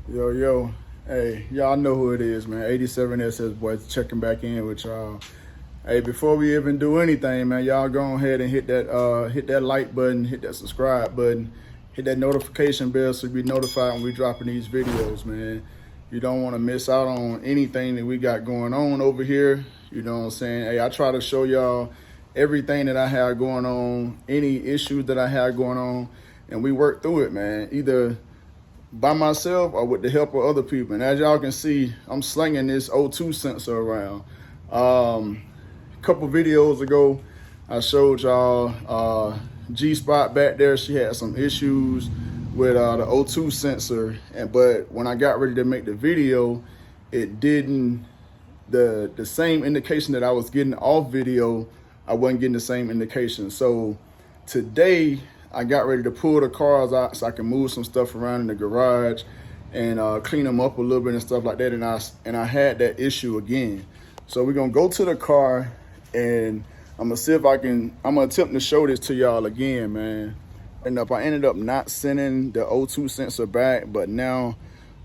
Yo, yo. Hey, y'all know who it is, man. 87SS boys checking back in with y'all. Hey, before we even do anything, man, y'all go ahead and hit that like button, hit that subscribe button, hit that notification bell so you be notified when we dropping these videos, man. You don't want to miss out on anything that we got going on over here. You know what I'm saying? Hey, I try to show y'all everything that I have going on, any issues that I have going on, and we work through it, man. Either by myself or with the help of other people. And as y'all can see, I'm slinging this O2 sensor around. A couple videos ago, I showed y'all G-Spot back there. She had some issues with the O2 sensor, but when I got ready to make the video, it didn't, the same indication that I was getting off video, I wasn't getting the same indication. So today, I got ready to pull the cars out so I can move some stuff around in the garage and clean them up a little bit and stuff like that. And I had that issue again. So we're gonna go to the car and I'm gonna see if I'm gonna attempt to show this to y'all again, man. And I ended up not sending the O2 sensor back, but now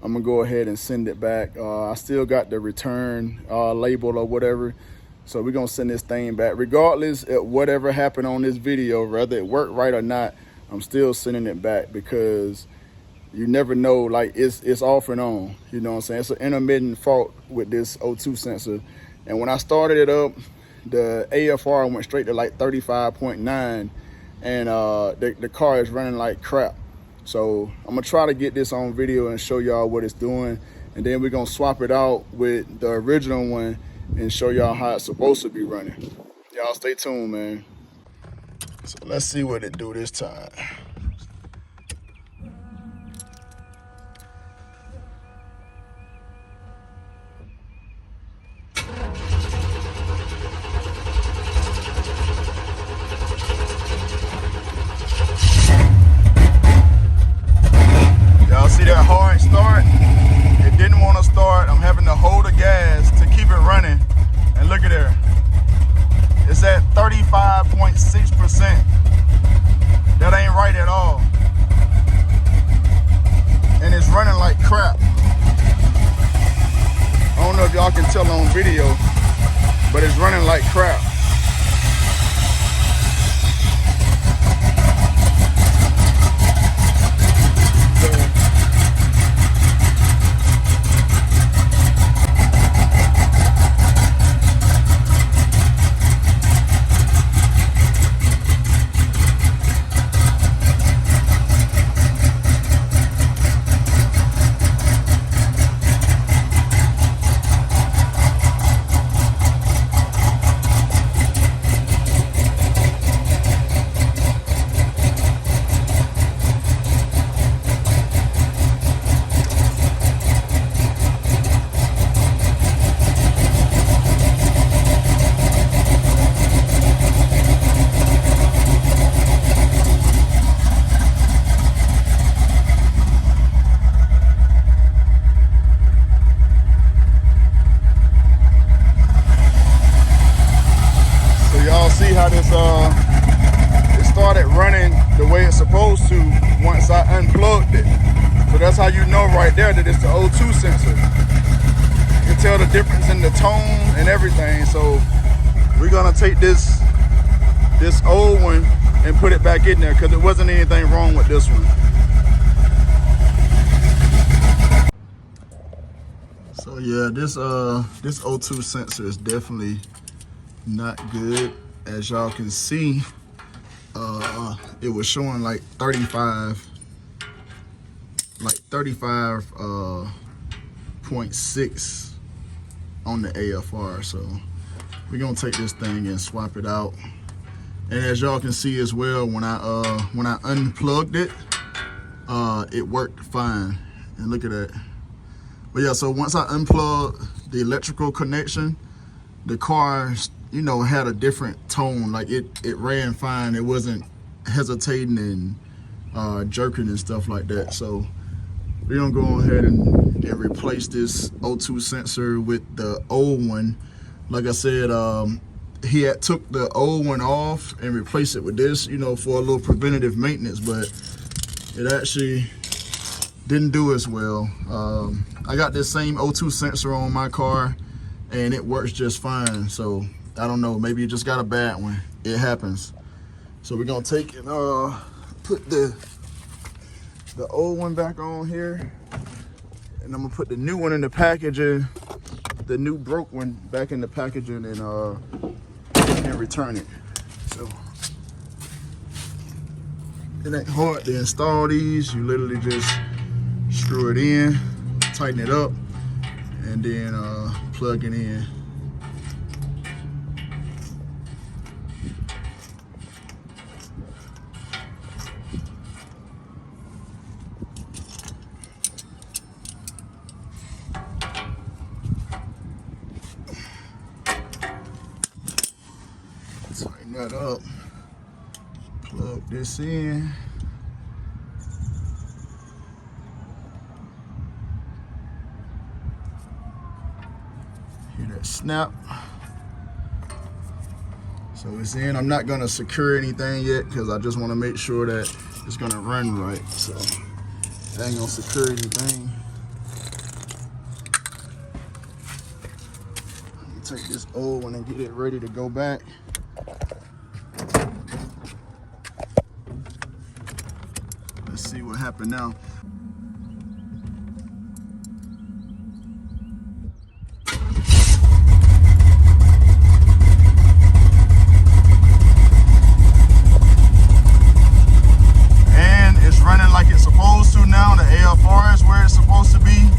I'm gonna go ahead and send it back. I still got the return label or whatever. So we're gonna send this thing back. Regardless of whatever happened on this video, whether it worked right or not, I'm still sending it back because you never know, like it's off and on. You know what I'm saying? It's an intermittent fault with this O2 sensor. And when I started it up, the AFR went straight to like 35.9 and the car is running like crap. So I'm gonna try to get this on video and show y'all what it's doing. And then we're gonna swap it out with the original one and show y'all how it's supposed to be running. Y'all stay tuned, man. So let's see what it do this time. Y'all see that hard start? It didn't want to start. I'm having to hold the gas to keep it running. And look at there. It's at 35.6%. That ain't right at all. And it's running like crap. I don't know if y'all can tell on video, but it's running like crap. See how this it started running the way it's supposed to once I unplugged it. So that's how you know right there that it's the O2 sensor. You can tell the difference in the tone and everything. So we're gonna take this old one and put it back in there because there wasn't anything wrong with this one. So yeah, this O2 sensor is definitely not good. As y'all can see, it was showing like 35.6 on the AFR. So we're gonna take this thing and swap it out. And as y'all can see as well, when I unplugged it, it worked fine. And look at that. But yeah, so once I unplugged the electrical connection, the car, you know, had a different tone. Like it ran fine. It wasn't hesitating and jerking and stuff like that. So we're gonna go ahead and replace this O2 sensor with the old one. Like I said, he had took the old one off and replaced it with this, you know, for a little preventative maintenance, but it actually didn't do as well. I got this same O2 sensor on my car and it works just fine. So I don't know, maybe you just got a bad one. It happens. So we're gonna take and put the old one back on here, and I'm gonna put the new one in the packaging, the new broke one back in the packaging, and return it. So it ain't hard to install these. You literally just screw it in, tighten it up, and then plug it in. Tighten that up, plug this in. Hear that snap? So it's in. I'm not gonna secure anything yet because I just wanna make sure that it's gonna run right. So I ain't gonna secure anything. Take this old one and get it ready to go back. Let's see what happened now. And it's running like it's supposed to now. The AFR is where it's supposed to be.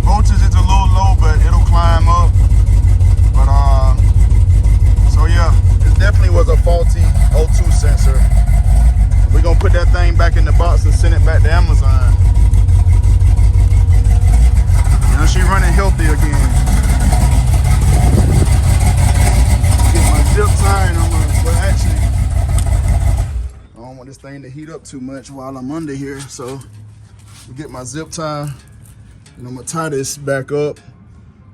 Voltage is a little low, but it'll climb up. But so yeah, it definitely was a faulty O2 sensor. We're gonna put that thing back in the box and send it back to Amazon. Now she running healthy again. Get my zip tie, and well actually, I don't want this thing to heat up too much while I'm under here. So we get my zip tie. And I'm gonna tie this back up.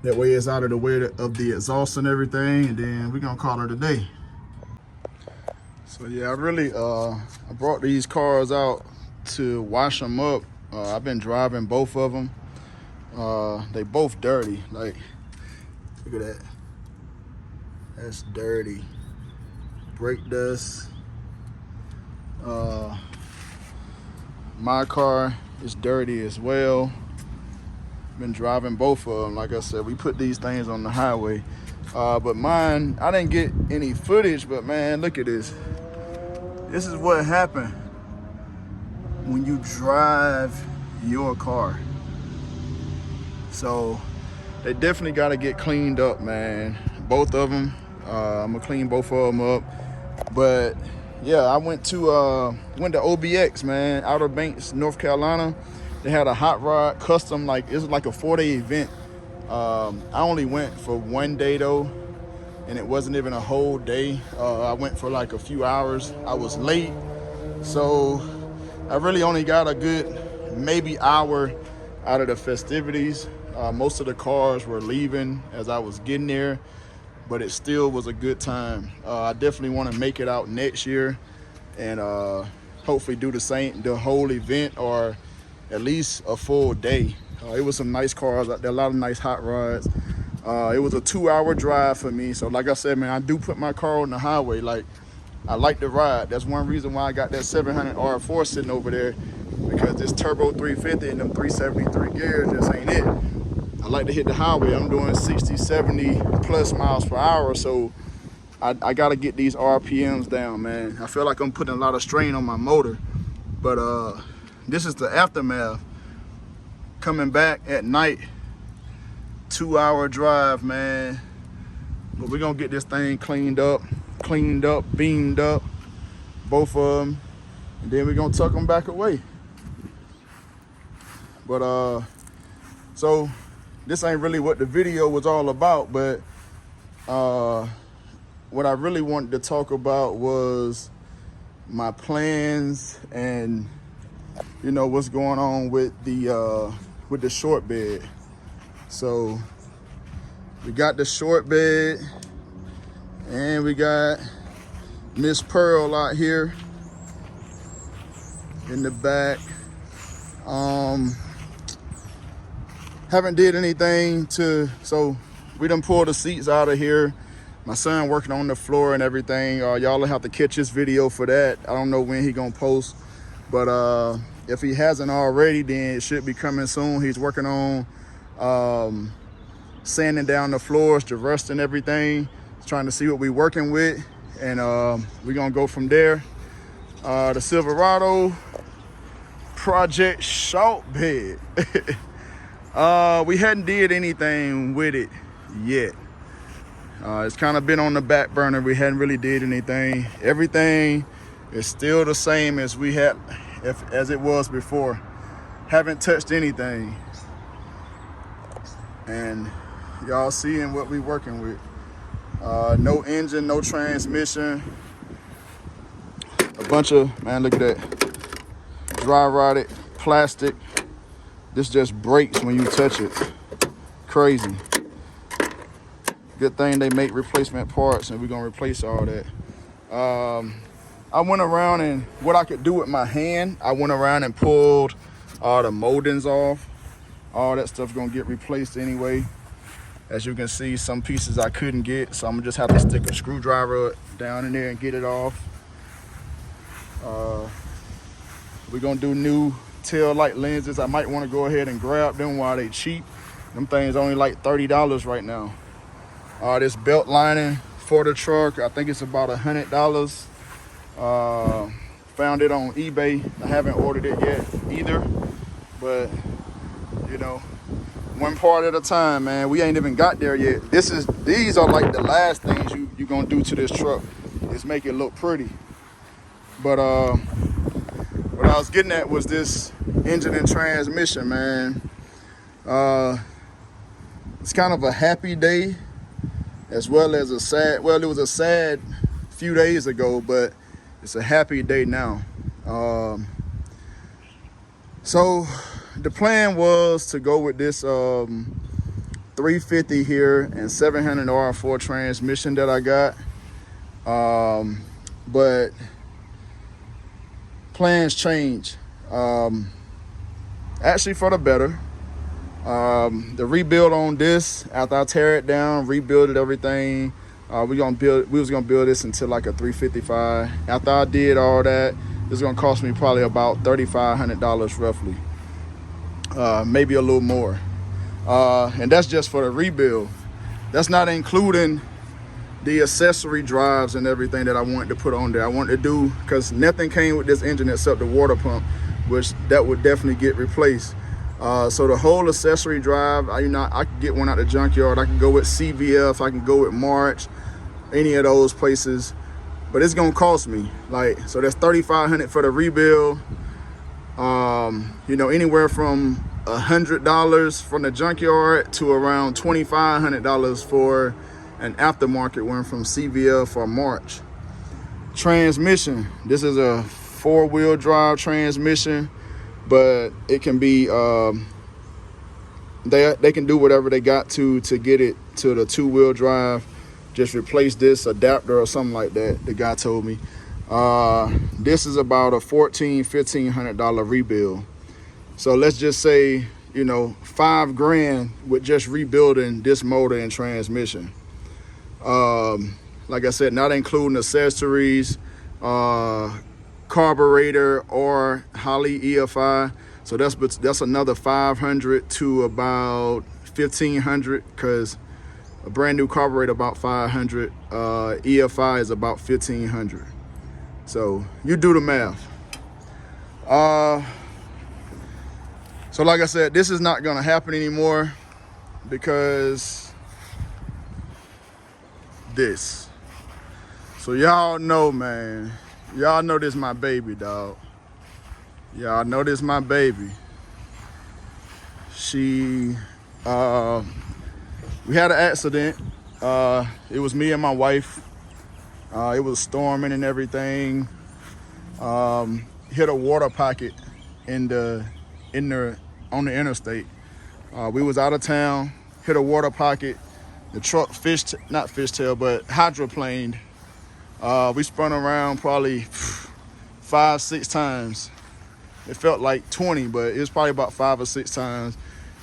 That way it's out of the way of the exhaust and everything, and then we're gonna call it a day. So yeah, I brought these cars out to wash them up. I've been driving both of them. They both dirty. Like, look at that. That's dirty. Brake dust. My car is dirty as well. Been driving both of them. Like I said, we put these things on the highway, but mine, I didn't get any footage, but man, look at this. This is what happened when you drive your car. So they definitely got to get cleaned up, man. Both of them. I'm gonna clean both of them up. But yeah, I went to OBX, man, Outer Banks, North Carolina. They had a hot rod custom, like it was like a 4-day event. I only went for 1 day though, and it wasn't even a whole day. I went for like a few hours. I was late, so I really only got a good maybe hour out of the festivities. Most of the cars were leaving as I was getting there, but it still was a good time. I definitely want to make it out next year and hopefully do the whole event, or at least a full day. It was some nice cars out there, a lot of nice hot rods. It was a 2-hour drive for me. So like I said, man, I do put my car on the highway. Like, I like to ride. That's one reason why I got that 700 R4 sitting over there, because this turbo 350 and them 373 gears just ain't it. I like to hit the highway. I'm doing 60, 70 plus miles per hour. So I gotta get these RPMs down, man. I feel like I'm putting a lot of strain on my motor, but this is the aftermath. Coming back at night, 2-hour drive, man. But we're gonna get this thing cleaned up, beamed up, both of them, and then we're gonna tuck them back away. But so this ain't really what the video was all about, but what I really wanted to talk about was my plans and, you know, what's going on with the short bed. So we got the short bed, and we got Miss Pearl out here in the back. Haven't did anything so we done pulled the seats out of here. My son working on the floor and everything. Y'all will have to catch this video for that. I don't know when he gonna post, but if he hasn't already, then it should be coming soon. He's working on sanding down the floors, the rust and everything, trying to see what we're working with, and we're gonna go from there. The Silverado ProJect ShawtBed. We hadn't did anything with it yet. It's kind of been on the back burner. We hadn't really did anything. Everything is still the same as we had, as it was before. Haven't touched anything. And y'all seeing what we working with. No engine, no transmission. A bunch of, man, look at that. Dry rotted plastic. This just breaks when you touch it. Crazy. Good thing they make replacement parts, and we're gonna replace all that. I went around, and what I could do with my hand, I went around and pulled all the moldings off. All that stuff gonna get replaced anyway. As you can see, some pieces I couldn't get, so I'm gonna just have to stick a screwdriver down in there and get it off. We're gonna do new tail light lenses. I might want to go ahead and grab them while they cheap. Them things only like $30 right now. This belt lining for the truck, I think it's about $100. Found it on eBay. I haven't ordered it yet either, but you know, one part at a time, man. We ain't even got there yet. These are like the last things you gonna do to this truck, is make it look pretty. But what I was getting at was this engine and transmission, man. It's kind of a happy day as well as a sad, well, it was a sad few days ago, but it's a happy day now. So the plan was to go with this 350 here and 700 R4 transmission that I got. But plans change, actually for the better. The rebuild on this, after I tear it down, rebuild it, everything, we was gonna build this into like a 355. After I did all that, it's gonna cost me probably about $3,500 roughly, maybe a little more, and that's just for the rebuild. That's not including the accessory drives and everything that I wanted to put on there. I wanted to do, because nothing came with this engine except the water pump, which that would definitely get replaced. So the whole accessory drive, I could get one out the junkyard. I can go with CVF, I can go with March, any of those places, but it's gonna cost me, like, so that's $3,500 for the rebuild. You know, anywhere from $100 from the junkyard to around $2,500 for an aftermarket one from CVF or March. Transmission, this is a 4-wheel drive transmission, but it can be they can do whatever they got to get it to the 2-wheel drive. Just replace this adapter or something like that, the guy told me. This is about a $1,500 rebuild. So let's just say, you know, $5 grand with just rebuilding this motor and transmission. Like I said, not including accessories, carburetor or Holley EFI. So that's another $500 to about $1,500, because a brand new carburetor about $500, EFI is about $1,500. So you do the math. So like I said, this is not gonna happen anymore, because this. So y'all know, man, y'all know this my baby, dog. Y'all know this my baby. She, we had an accident. It was me and my wife. It was storming and everything. Hit a water pocket on the interstate. We was out of town, hit a water pocket. The truck not fishtail, but hydroplaned. We spun around probably 5-6 times. It felt like 20, but it was probably about 5 or 6 times.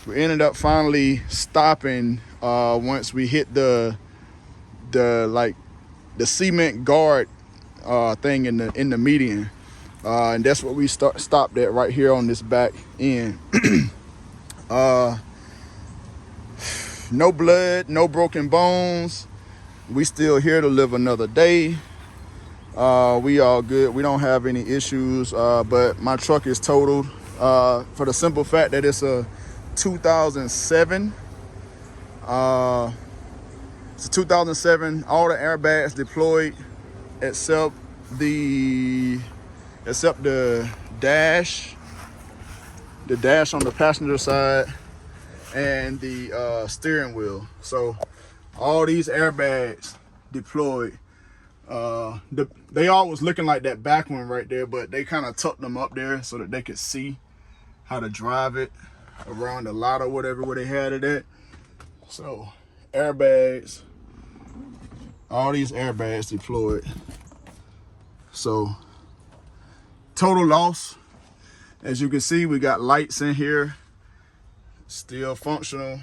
We ended up finally stopping once we hit the cement guard thing in the median, and that's what we stopped at right here on this back end. No blood, no broken bones. We still here to live another day. We all good. We don't have any issues, but my truck is totaled for the simple fact that it's a 2007. It's a 2007. All the airbags deployed except the dash on the passenger side and the steering wheel. So all these airbags deployed. They all was looking like that back one right there, but they kind of tucked them up there so that they could see how to drive it around the lot or whatever where they had it at. So airbags, all these airbags deployed. So total loss, as you can see, we got lights in here, still functional.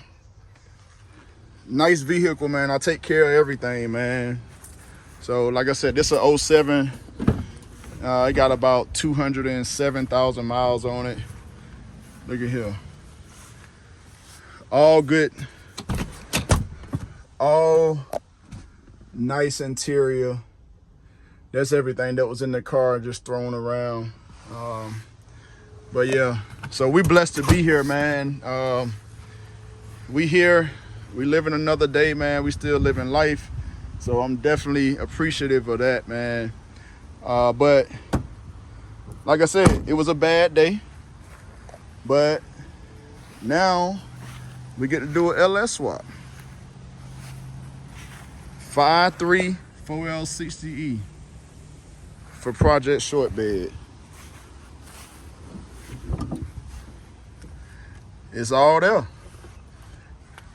Nice vehicle, man. I take care of everything, man. So like I said, this is a 07. It got about 207,000 miles on it. Look at here. All good. All nice interior. That's everything that was in the car just thrown around. But yeah, so we blessed to be here, man. We here, we living another day, man. We still living life. So I'm definitely appreciative of that, man. But like I said, it was a bad day. But now we get to do an LS swap. 5.3 4L60E for ProJect ShawtBed. It's all there.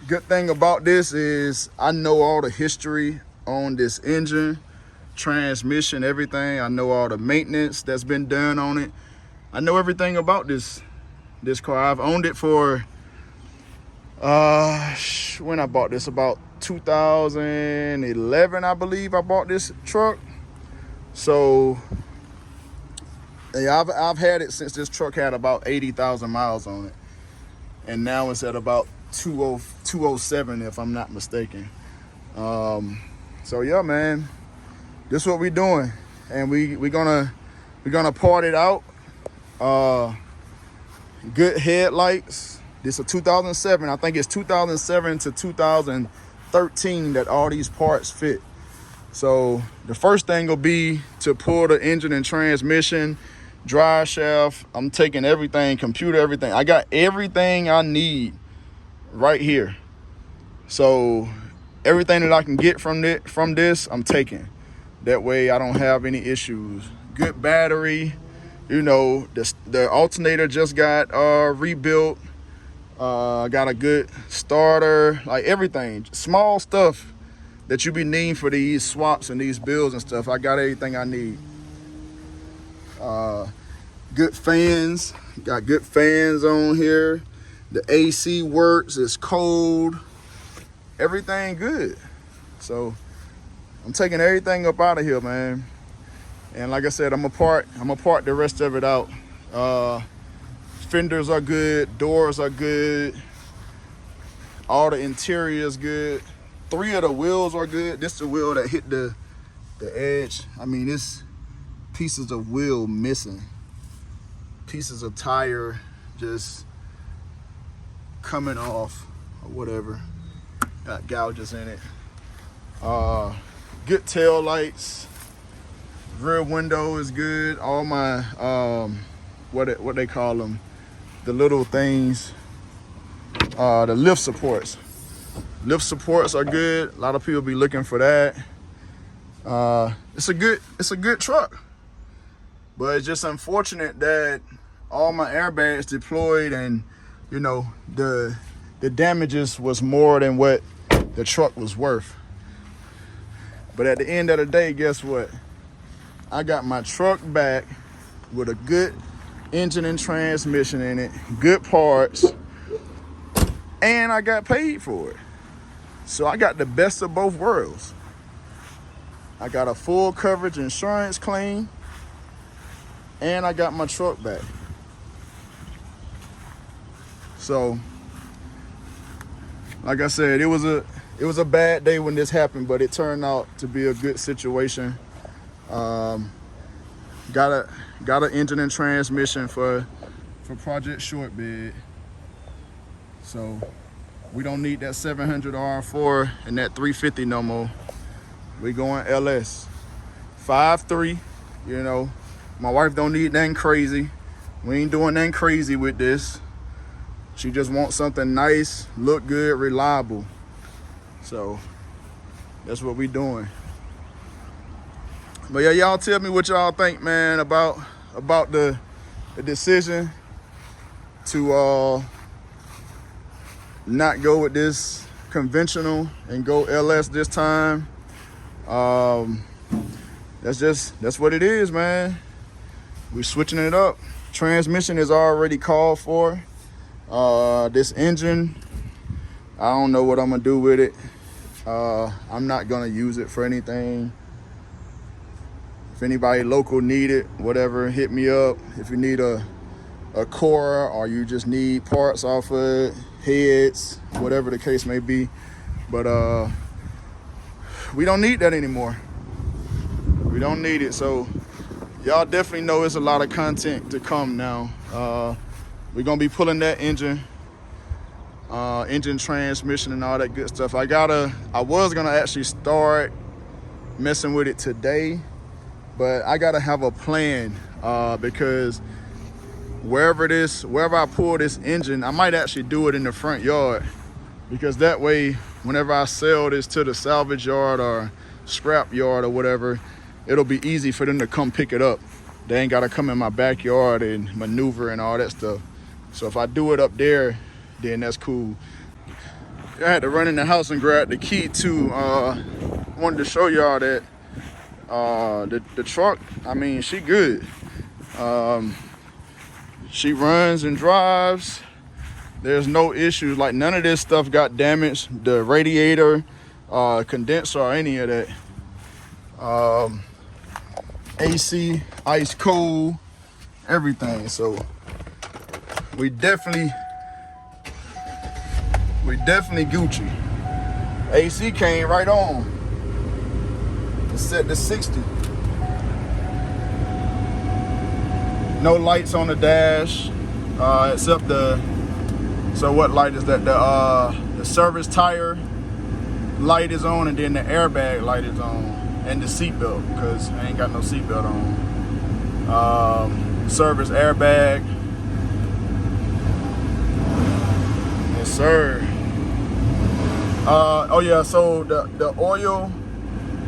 Good thing about this is I know all the history on this engine, transmission, everything. I know all the maintenance that's been done on it. I know everything about this car. I've owned it for when I bought this, about 2011, I believe I bought this truck. So yeah, I've had it since this truck had about 80,000 miles on it, and now it's at about 207 if I'm not mistaken. So yeah, man, this is what we doing, and we're gonna part it out. Good headlights. This is a 2007. I think it's 2007 to 2013 that all these parts fit. So the first thing will be to pull the engine and transmission, drive shaft. I'm taking everything, computer, everything. I got everything I need right here. So everything that I can get from this, I'm taking. That way I don't have any issues. Good battery. You know, the alternator just got rebuilt. Got a good starter, like everything. Small stuff that you be needing for these swaps and these builds and stuff. I got everything I need. Good fans. Got good fans on here. The AC works. It's cold. Everything good. So I'm taking everything up out of here, man. And like I said, I'm gonna part the rest of it out. Fenders are good, doors are good, all the interior is good. 3 of the wheels are good. This is the wheel that hit the edge. I mean, it's pieces of wheel missing, pieces of tire just coming off or whatever. Got gouges in it. Good tail lights. Rear window is good. All my what they call them, the little things, the lift supports. Lift supports are good. A lot of people be looking for that. It's a good truck, but it's just unfortunate that all my airbags deployed, and you know the damages was more than what the truck was worth. But at the end of the day, guess what? I got my truck back with a good engine and transmission in it, good parts, and I got paid for it. So I got the best of both worlds. I got a full coverage insurance claim, and I got my truck back. So, like I said, it was a bad day when this happened, but it turned out to be a good situation. Got an engine and transmission for ProJect ShawtBed. So we don't need that 700 R4 and that 350 no more. We going LS 5.3. You know, my wife don't need nothing crazy. We ain't doing nothing crazy with this. She just wants something nice, look good, reliable. So that's what we doing. But yeah, y'all tell me what y'all think, man, about the decision to not go with this conventional and go LS this time. That's what it is, man. We switching it up. Transmission is already called for. This engine, I don't know what I'm gonna do with it. I'm not gonna use it for anything. If anybody local need it, whatever, hit me up. If you need a core or you just need parts off of it, heads, whatever the case may be. But we don't need that anymore. We don't need it. So y'all definitely know it's a lot of content to come now. We're gonna be pulling that engine transmission and all that good stuff. I was gonna actually start messing with it today, but I gotta have a plan because wherever I pull this engine, I might actually do it in the front yard, because that way, whenever I sell this to the salvage yard or scrap yard or whatever, it'll be easy for them to come pick it up. They ain't gotta come in my backyard and maneuver and all that stuff. So if I do it up there, then that's cool. I had to run in the house and grab the key too. Wanted to show y'all that the truck, I mean, she good. She runs and drives. There's no issues. Like, none of this stuff got damaged. The radiator, condenser, or any of that. AC, ice cold, everything. So we definitely Gucci. AC came right on. It's set to 60. No lights on the dash, except so what light is that? The service tire light is on, and then the airbag light is on, and the seatbelt, because I ain't got no seatbelt on. Service airbag. Yes, sir. Oh yeah, so the oil,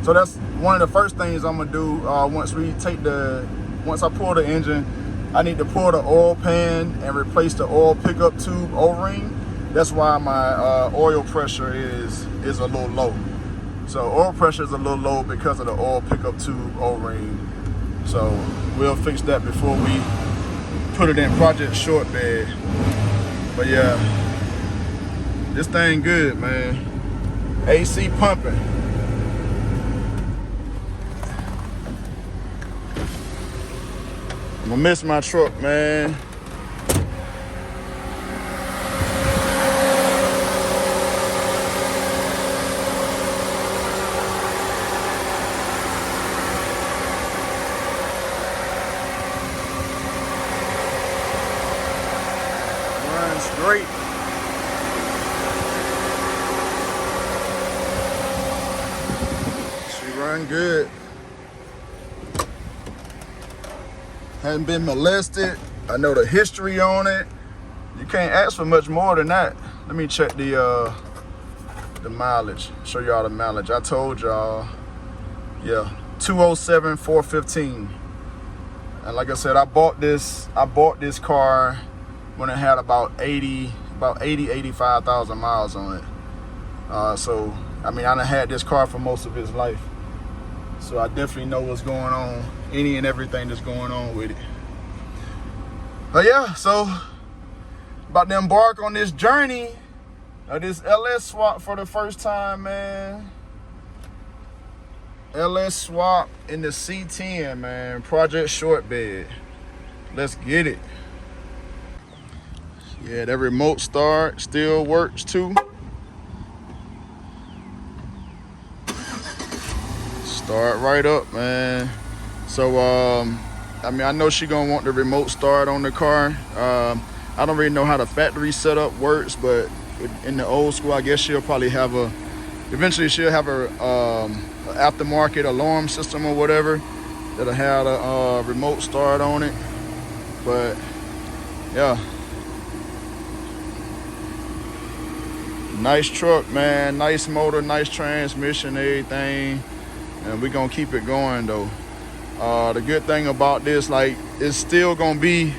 so that's one of the first things I'm gonna do once I pull the engine. I need to pull the oil pan and replace the oil pickup tube O-ring. That's why my oil pressure is a little low. So oil pressure is a little low because of the oil pickup tube O-ring. So we'll fix that before we put it in ProJect ShawtBed. But yeah, this thing good, man. AC pumping. I'm gonna miss my truck, man. Runs great. She run good. Hadn't been molested. I know the history on it. You can't ask for much more than that. Let me check the mileage. Show y'all the mileage. I told y'all, yeah, 207, 415. And like I said, I bought this car when it had about 85,000 miles on it. So I mean, I done had this car for most of its life. So I definitely know what's going on, any and everything that's going on with it. But yeah, so about to embark on this journey of this LS swap for the first time, man. LS swap in the C10, man. ProJect ShawtBed. Let's get it. Yeah, that remote start still works too. Start right up, man. So I mean, I know she gonna want the remote start on the car. I don't really know how the factory setup works, but in the old school, I guess she'll probably have eventually she'll have a aftermarket alarm system or whatever that'll have a remote start on it. But yeah, nice truck, man. Nice motor, nice transmission, everything. And we're gonna keep it going though. The good thing about this, like, it's still gonna be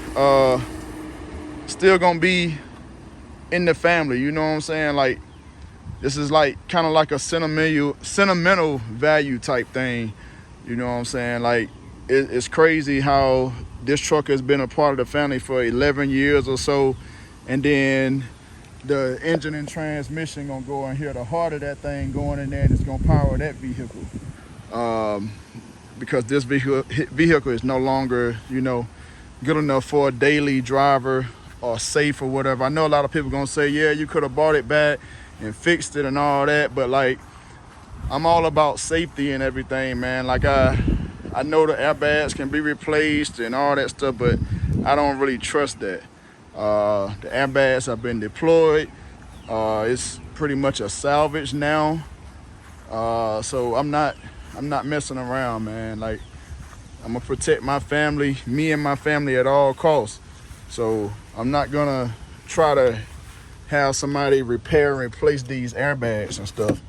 in the family, you know what I'm saying? Like, this is like kind of like a sentimental value type thing, you know what I'm saying? Like, it's crazy how this truck has been a part of the family for 11 years or so, and then the engine and transmission gonna go in here, the heart of that thing going in there, and it's gonna power that vehicle. Because this vehicle is no longer, you know, good enough for a daily driver or safe or whatever. I know a lot of people gonna say, yeah, you could have bought it back and fixed it and all that, but like, I'm all about safety and everything, man. Like, I know the airbags can be replaced and all that stuff, but I don't really trust that. The airbags have been deployed. It's pretty much a salvage now. So I'm not messing around, man. Like, I'm gonna protect my family, me and my family at all costs. So I'm not gonna try to have somebody repair and replace these airbags and stuff.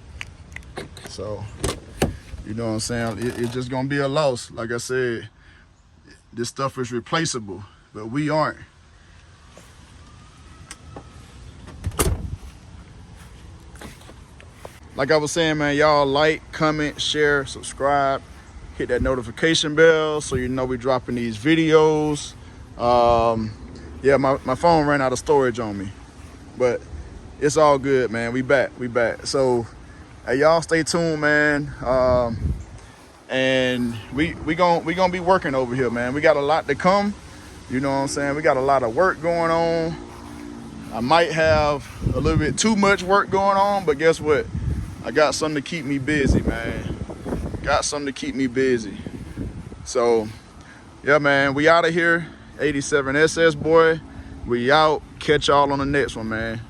So, you know what I'm saying? It's just gonna be a loss. Like I said, this stuff is replaceable, but we aren't. Like I was saying, man, y'all like, comment, share, subscribe, hit that notification bell so you know we dropping these videos. Yeah, my phone ran out of storage on me, but it's all good, man. We back. So, hey, y'all stay tuned, man. And we gonna be working over here, man. We got a lot to come. You know what I'm saying? We got a lot of work going on. I might have a little bit too much work going on, but guess what? I got something to keep me busy, man. Got something to keep me busy. So, yeah, man, we out of here. 87SS boy. We out. Catch y'all on the next one, man.